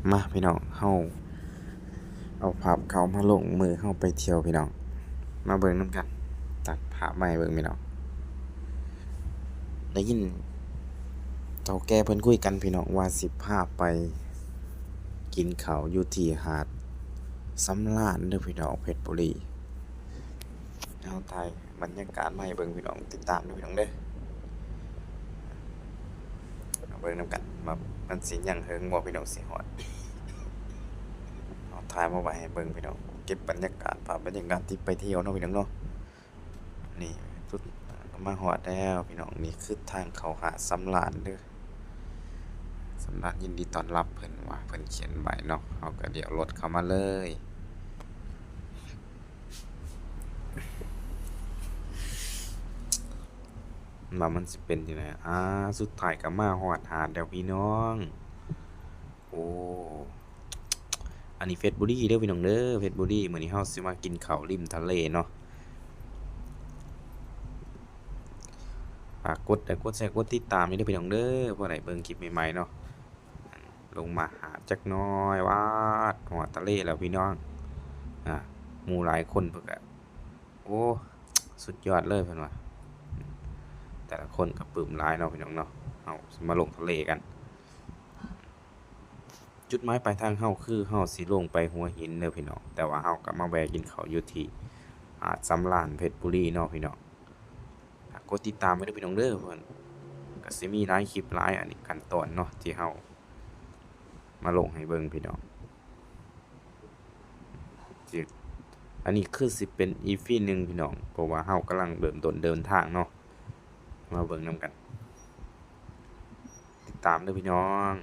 มาพี่น้องเฮาเอาภาพเขามาลงมือเฮาไปเที่ยวพี่น้องมาเบิ่งนำกันตัดภาพมาให้เบิ่งพี่น้องได้ยินเฒ่าแก่เพิ่นคุยกันพี่น้องว่าสิพาไปกินข้าวอยู่ที่หาดสำราญเด้อพี่น้องเพชรบุรีเฮาถ่ายบรรยากาศมาให้เบิ่งพี่น้องติดตามเด้อพี่น้องเด้อมาเบิ่งนำกันว่ามันสิยังเฮิงบ่พี่น้องสิฮอดเอาถ่ายมาไว้ให้เบิ่งพี่น้องเก็บบรรยากาศภาพบรรยากาศที่ไปเที่ยวเนาะพี่น้องเนาะนี่สุดมาฮอดแล้วพี่น้องนี่คือทางเข้าหาดสำราญเด้อสำราญยินดีต้อนรับเพิ่นว่าเพิ่นเขียนไว้เนาะเฮาก็เดี๋ยวรถเข้ามาเลยว่ามันสิเป็นจังไดสุดท้ายก็มาฮอดหาดแล้วพี่น้องโอ้อันนี้เพชรบุรีเด้อพี่น้องเด้อเพชรบุรีมื้อนี้เฮาสิมากินข้าวริมทะเลเนาะฝากกดไลค์กดแชร์กดติดตามนี่เด้อพี่น้องเด้อเพื่อได้เบิ่งคลิปใหม่ๆเนาะลงมาหาจักหน่อยวาดฮอดทะเลแล้วพี่น้องหมู่หลายคนเพิ่นก็โอ้สุดยอดเลยเพิ่นว่าแต่ละคนก็ปลื้มหลายเนาะพี่น้องเนาะเฮาสิมาลงทะเลกันจุดหมายปลายทางเฮาคือเฮาสิลงไปหัวหินเด้อพี่น้องแต่ว่าเฮาก็มาแวะกินข้าวอยู่ที่หาดสำราญเพชรบุรีเนาะพี่น้องฝากกดติดตามไว้เด้อพี่น้องเด้อเพิ่นก็สิมีหลายคลิปหลายอันนี้ขั้นตอนเนาะที่เฮามาลงให้เบิ่งพี่น้องสิอันนี้คือสิเป็น EP 1พี่น้องเพราะว่าเฮากำลังเริ่มต้นเดินทางเนาะมาเบิ่งนำกันติดตามเด้อพี่น้อง